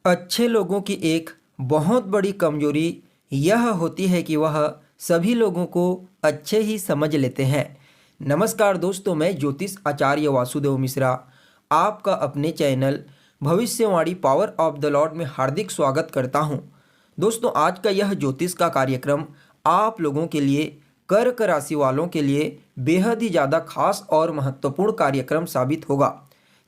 अच्छे लोगों की एक बहुत बड़ी कमजोरी यह होती है कि वह सभी लोगों को अच्छे ही समझ लेते हैं। नमस्कार दोस्तों, मैं ज्योतिष आचार्य वासुदेव मिश्रा आपका अपने चैनल भविष्यवाणी पावर ऑफ द लॉर्ड में हार्दिक स्वागत करता हूं। दोस्तों, आज का यह ज्योतिष का कार्यक्रम आप लोगों के लिए, कर्क राशि वालों के लिए बेहद ही ज़्यादा खास और महत्वपूर्ण कार्यक्रम साबित होगा।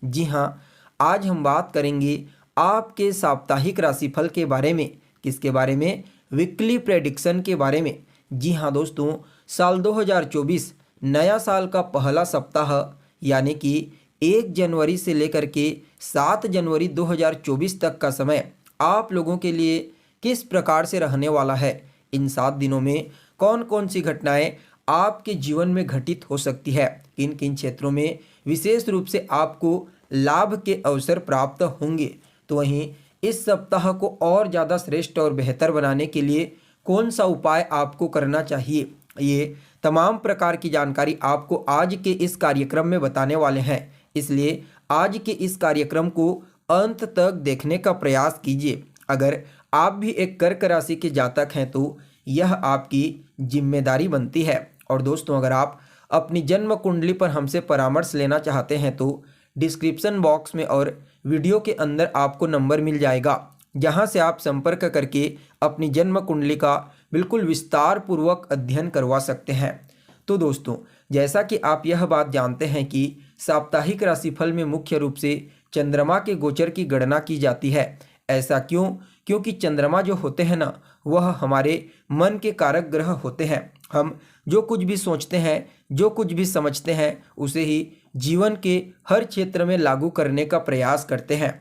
जी हाँ, आज हम बात करेंगे आपके साप्ताहिक राशिफल के बारे में। किसके बारे में? वीकली प्रेडिक्शन के बारे में। जी हाँ दोस्तों, साल 2024 नया साल का पहला सप्ताह यानी कि 1 जनवरी से लेकर के 7 जनवरी 2024 तक का समय आप लोगों के लिए किस प्रकार से रहने वाला है। इन 7 दिनों में कौन कौन सी घटनाएं आपके जीवन में घटित हो सकती है, किन किन क्षेत्रों में विशेष रूप से आपको लाभ के अवसर प्राप्त होंगे। तो वहीं इस सप्ताह को और ज़्यादा श्रेष्ठ और बेहतर बनाने के लिए कौन सा उपाय आपको करना चाहिए, ये तमाम प्रकार की जानकारी आपको आज के इस कार्यक्रम में बताने वाले हैं। इसलिए आज के इस कार्यक्रम को अंत तक देखने का प्रयास कीजिए। अगर आप भी एक कर्क राशि के जातक हैं तो यह आपकी जिम्मेदारी बनती है। और दोस्तों, अगर आप अपनी जन्म कुंडली पर हमसे परामर्श लेना चाहते हैं तो डिस्क्रिप्शन बॉक्स में और वीडियो के अंदर आपको नंबर मिल जाएगा, जहां से आप संपर्क करके अपनी जन्म कुंडली का बिल्कुल विस्तार पूर्वक अध्ययन करवा सकते हैं। तो दोस्तों, जैसा कि आप यह बात जानते हैं कि साप्ताहिक राशिफल में मुख्य रूप से चंद्रमा के गोचर की गणना की जाती है। ऐसा क्यों? क्योंकि चंद्रमा जो होते हैं ना, वह हमारे मन के कारक ग्रह होते हैं। हम जो कुछ भी सोचते हैं, जो कुछ भी समझते हैं, उसे ही जीवन के हर क्षेत्र में लागू करने का प्रयास करते हैं।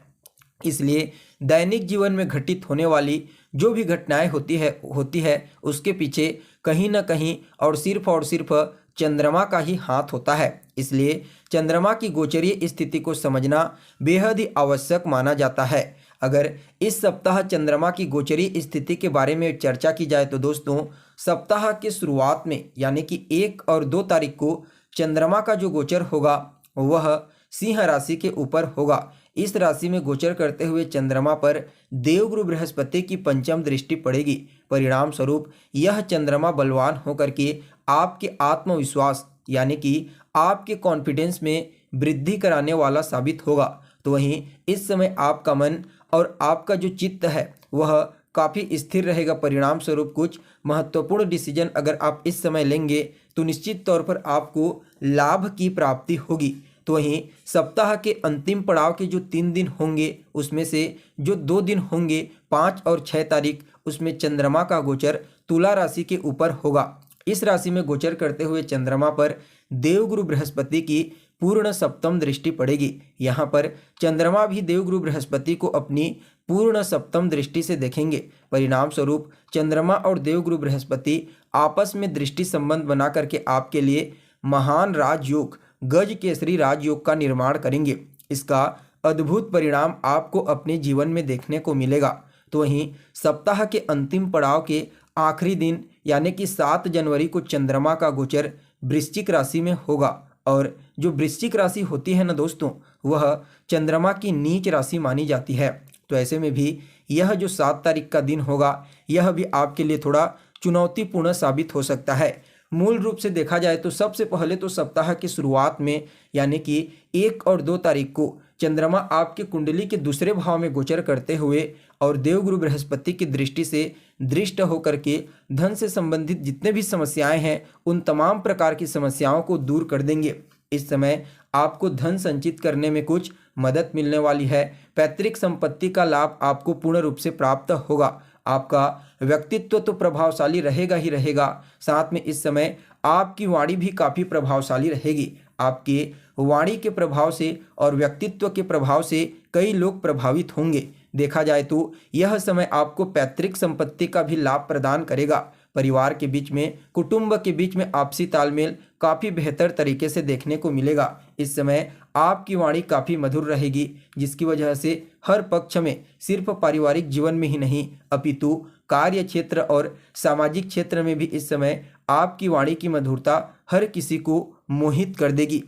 इसलिए दैनिक जीवन में घटित होने वाली जो भी घटनाएं होती है उसके पीछे कहीं ना कहीं और सिर्फ चंद्रमा का ही हाथ होता है। इसलिए चंद्रमा की गोचरीय स्थिति को समझना बेहद ही आवश्यक माना जाता है। अगर इस सप्ताह चंद्रमा की गोचरीय स्थिति के बारे में चर्चा की जाए तो दोस्तों, सप्ताह के शुरुआत में यानी कि 1 और 2 तारीख को चंद्रमा का जो गोचर होगा वह सिंह राशि के ऊपर होगा। इस राशि में गोचर करते हुए चंद्रमा पर देवगुरु बृहस्पति की पंचम दृष्टि पड़ेगी। परिणाम स्वरूप यह चंद्रमा बलवान होकर के आपके आत्मविश्वास यानी कि आपके कॉन्फिडेंस में वृद्धि कराने वाला साबित होगा। तो वहीं इस समय आपका मन और आपका जो चित्त है वह काफ़ी स्थिर रहेगा। परिणाम स्वरूप कुछ महत्वपूर्ण डिसीजन अगर आप इस समय लेंगे तो निश्चित तौर पर आपको लाभ की प्राप्ति होगी। तो वहीं सप्ताह के अंतिम पड़ाव के जो 3 दिन होंगे उसमें से जो 2 दिन होंगे 5 और 6 तारीख, उसमें चंद्रमा का गोचर तुला राशि के ऊपर होगा। इस राशि में गोचर करते हुए चंद्रमा पर देवगुरु बृहस्पति की पूर्ण सप्तम दृष्टि पड़ेगी। यहाँ पर चंद्रमा भी देवगुरु बृहस्पति को अपनी पूर्ण सप्तम दृष्टि से देखेंगे। परिणाम स्वरूप चंद्रमा और देवगुरु बृहस्पति आपस में दृष्टि संबंध बना करके आपके लिए महान राजयोग, गज केसरी राजयोग का निर्माण करेंगे। इसका अद्भुत परिणाम आपको अपने जीवन में देखने को मिलेगा। तो वहीं सप्ताह के अंतिम पड़ाव के आखिरी दिन यानी कि 7 जनवरी को चंद्रमा का गोचर वृश्चिक राशि में होगा। और जो वृश्चिक राशि होती है ना दोस्तों, वह चंद्रमा की नीच राशि मानी जाती है। तो ऐसे में भी यह जो 7 तारीख का दिन होगा यह भी आपके लिए थोड़ा चुनौतीपूर्ण साबित हो सकता है। मूल रूप से देखा जाए तो सबसे पहले तो सप्ताह की शुरुआत में यानी कि 1 और 2 तारीख को चंद्रमा आपके कुंडली के दूसरे भाव में गोचर करते हुए और देवगुरु बृहस्पति की दृष्टि से दृष्ट होकर के धन से संबंधित जितने भी समस्याएं हैं उन तमाम प्रकार की समस्याओं को दूर कर देंगे। इस समय आपको धन संचित करने में कुछ मदद मिलने वाली है। पैतृक संपत्ति का लाभ आपको पूर्ण रूप से प्राप्त होगा। आपका व्यक्तित्व तो प्रभावशाली रहेगा ही रहेगा, साथ में इस समय आपकी वाणी भी काफ़ी प्रभावशाली रहेगी। आपके वाणी के प्रभाव से और व्यक्तित्व के प्रभाव से कई लोग प्रभावित होंगे। देखा जाए तो यह समय आपको पैतृक संपत्ति का भी लाभ प्रदान करेगा। परिवार के बीच में, कुटुंब के बीच में आपसी तालमेल काफ़ी बेहतर तरीके से देखने को मिलेगा। इस समय आपकी वाणी काफ़ी मधुर रहेगी, जिसकी वजह से हर पक्ष में सिर्फ पारिवारिक जीवन में ही नहीं अपितु कार्य क्षेत्र और सामाजिक क्षेत्र में भी इस समय आपकी वाणी की मधुरता हर किसी को मोहित कर देगी।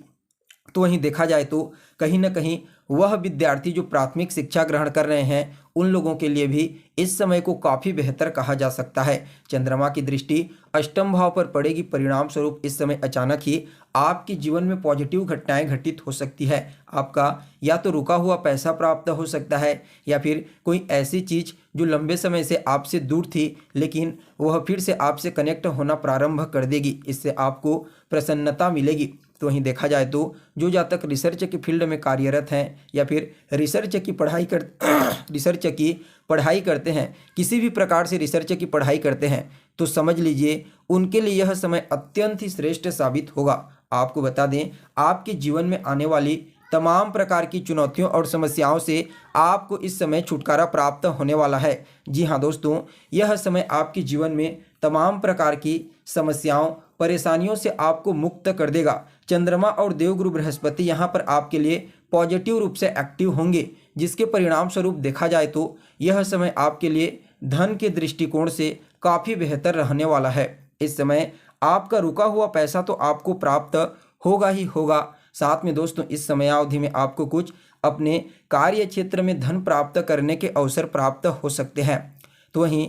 तो वहीं देखा जाए तो कहीं ना कहीं वह विद्यार्थी जो प्राथमिक शिक्षा ग्रहण कर रहे हैं उन लोगों के लिए भी इस समय को काफ़ी बेहतर कहा जा सकता है। चंद्रमा की दृष्टि अष्टम भाव पर पड़ेगी, परिणाम स्वरूप इस समय अचानक ही आपके जीवन में पॉजिटिव घटनाएं घटित हो सकती है। आपका या तो रुका हुआ पैसा प्राप्त हो सकता है या फिर कोई ऐसी चीज़ जो लंबे समय से आपसे दूर थी लेकिन वह फिर से आपसे कनेक्ट होना प्रारंभ कर देगी। इससे आपको प्रसन्नता मिलेगी। तो वहीं देखा जाए तो जो जातक रिसर्च के फील्ड में कार्यरत हैं या फिर रिसर्च की पढ़ाई करते हैं, किसी भी प्रकार से रिसर्च की पढ़ाई करते हैं, तो समझ लीजिए उनके लिए यह समय अत्यंत ही श्रेष्ठ साबित होगा। आपको बता दें, आपके जीवन में आने वाली तमाम प्रकार की चुनौतियों और समस्याओं से आपको इस समय छुटकारा प्राप्त होने वाला है। जी हाँ दोस्तों, यह समय आपके जीवन में तमाम प्रकार की समस्याओं परेशानियों से आपको मुक्त कर देगा। चंद्रमा और देवगुरु बृहस्पति यहाँ पर आपके लिए पॉजिटिव रूप से एक्टिव होंगे, जिसके परिणाम स्वरूप देखा जाए तो यह समय आपके लिए धन के दृष्टिकोण से काफ़ी बेहतर रहने वाला है। इस समय आपका रुका हुआ पैसा तो आपको प्राप्त होगा ही होगा। साथ में दोस्तों इस समयावधि में आपको कुछ अपने कार्य क्षेत्र में धन प्राप्त करने के अवसर प्राप्त हो सकते हैं। तो वहीं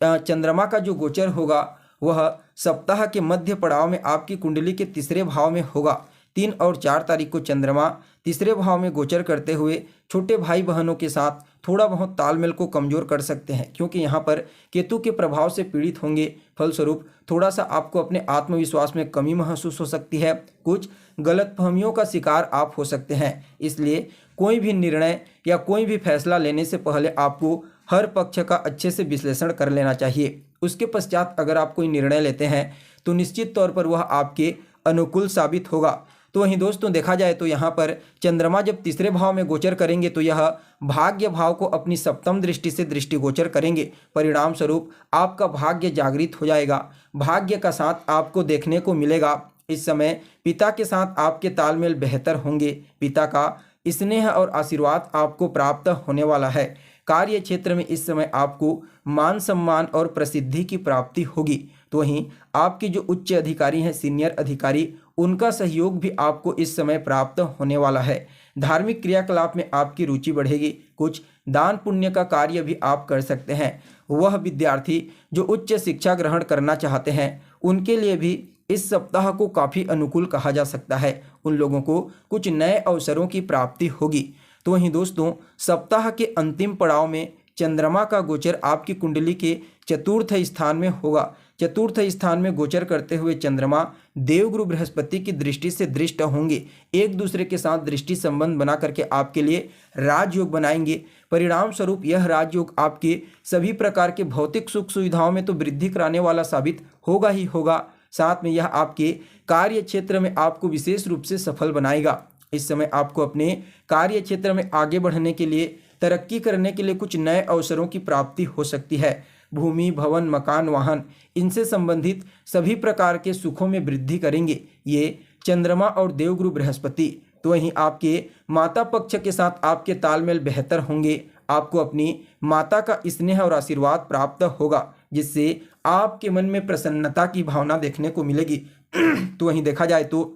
चंद्रमा का जो गोचर होगा वह सप्ताह के मध्य पड़ाव में आपकी कुंडली के तीसरे भाव में होगा। 3 और 4 तारीख को चंद्रमा तीसरे भाव में गोचर करते हुए छोटे भाई बहनों के साथ थोड़ा बहुत तालमेल को कमज़ोर कर सकते हैं, क्योंकि यहाँ पर केतु के प्रभाव से पीड़ित होंगे। फलस्वरूप थोड़ा सा आपको अपने आत्मविश्वास में कमी महसूस हो सकती है। कुछ गलतफहमियों का शिकार आप हो सकते हैं। इसलिए कोई भी निर्णय या कोई भी फैसला लेने से पहले आपको हर पक्ष का अच्छे से विश्लेषण कर लेना चाहिए। उसके पश्चात अगर आप कोई निर्णय लेते हैं तो निश्चित तौर पर वह आपके अनुकूल साबित होगा। तो वहीं दोस्तों देखा जाए तो यहाँ पर चंद्रमा जब तीसरे भाव में गोचर करेंगे तो यह भाग्य भाव को अपनी सप्तम दृष्टि से दृष्टिगोचर करेंगे। परिणाम स्वरूप आपका भाग्य जागृत हो जाएगा। भाग्य का साथ आपको देखने को मिलेगा। इस समय पिता के साथ आपके तालमेल बेहतर होंगे। पिता का स्नेह और आशीर्वाद आपको प्राप्त होने वाला है। कार्य क्षेत्र में इस समय आपको मान सम्मान और प्रसिद्धि की प्राप्ति होगी। तो वहीं आपके जो उच्च अधिकारी हैं, सीनियर अधिकारी, उनका सहयोग भी आपको इस समय प्राप्त होने वाला है। धार्मिक क्रियाकलाप में आपकी रुचि बढ़ेगी। कुछ दान पुण्य का कार्य भी आप कर सकते हैं। वह विद्यार्थी जो उच्च शिक्षा ग्रहण करना चाहते हैं उनके लिए भी इस सप्ताह को काफ़ी अनुकूल कहा जा सकता है। उन लोगों को कुछ नए अवसरों की प्राप्ति होगी। तो वहीं दोस्तों सप्ताह के अंतिम पड़ाव में चंद्रमा का गोचर आपकी कुंडली के चतुर्थ स्थान में होगा। चतुर्थ स्थान में गोचर करते हुए चंद्रमा देवगुरु बृहस्पति की दृष्टि से दृष्ट होंगे। एक दूसरे के साथ दृष्टि संबंध बना करके आपके लिए राजयोग बनाएंगे। परिणाम स्वरूप यह राजयोग आपके सभी प्रकार के भौतिक सुख सुविधाओं में तो वृद्धि कराने वाला साबित होगा ही होगा। साथ में यह आपके कार्य क्षेत्र में आपको विशेष रूप से सफल बनाएगा। इस समय आपको अपने कार्य क्षेत्र में आगे बढ़ने के लिए, तरक्की करने के लिए कुछ नए अवसरों की प्राप्ति हो सकती है। भूमि, भवन, मकान, वाहन, इनसे संबंधित सभी प्रकार के सुखों में वृद्धि करेंगे ये चंद्रमा और देवगुरु बृहस्पति। तो वहीं आपके माता पक्ष के साथ आपके तालमेल बेहतर होंगे। आपको अपनी माता का स्नेह और आशीर्वाद प्राप्त होगा, जिससे आपके मन में प्रसन्नता की भावना देखने को मिलेगी। तो वहीं देखा जाए तो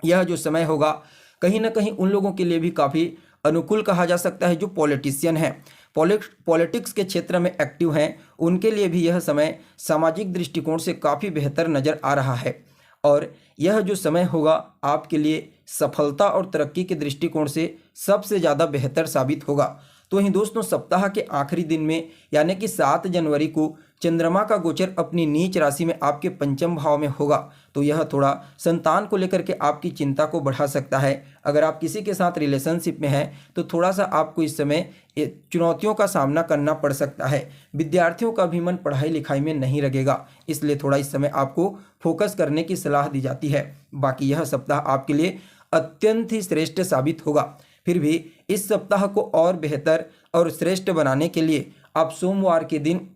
यह जो समय होगा कहीं ना कहीं उन लोगों के लिए भी काफ़ी अनुकूल कहा जा सकता है जो पॉलिटिशियन हैं, पॉलिटिक्स के क्षेत्र में एक्टिव हैं। उनके लिए भी यह समय सामाजिक दृष्टिकोण से काफ़ी बेहतर नज़र आ रहा है। और यह जो समय होगा आपके लिए सफलता और तरक्की के दृष्टिकोण से सबसे ज़्यादा बेहतर साबित होगा। तो वहीं दोस्तों सप्ताह के आखिरी दिन में यानी कि 7 जनवरी को चंद्रमा का गोचर अपनी नीच राशि में आपके पंचम भाव में होगा। तो यह थोड़ा संतान को लेकर के आपकी चिंता को बढ़ा सकता है। अगर आप किसी के साथ रिलेशनशिप में हैं तो थोड़ा सा आपको इस समय चुनौतियों का सामना करना पड़ सकता है। विद्यार्थियों का भी मन पढ़ाई लिखाई में नहीं लगेगा, इसलिए थोड़ा इस समय आपको फोकस करने की सलाह दी जाती है। बाकी यह सप्ताह आपके लिए अत्यंत ही श्रेष्ठ साबित होगा। फिर भी इस सप्ताह को और बेहतर और श्रेष्ठ बनाने के लिए आप सोमवार के दिन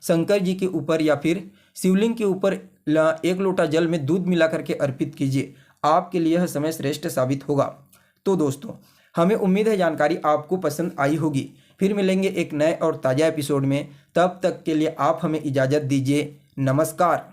शंकर जी के ऊपर या फिर शिवलिंग के ऊपर 1 लोटा जल में दूध मिला करके अर्पित कीजिए। आपके लिए यह समय श्रेष्ठ साबित होगा। तो दोस्तों हमें उम्मीद है जानकारी आपको पसंद आई होगी। फिर मिलेंगे एक नए और ताज़ा एपिसोड में। तब तक के लिए आप हमें इजाज़त दीजिए। नमस्कार।